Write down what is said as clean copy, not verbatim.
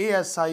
ASI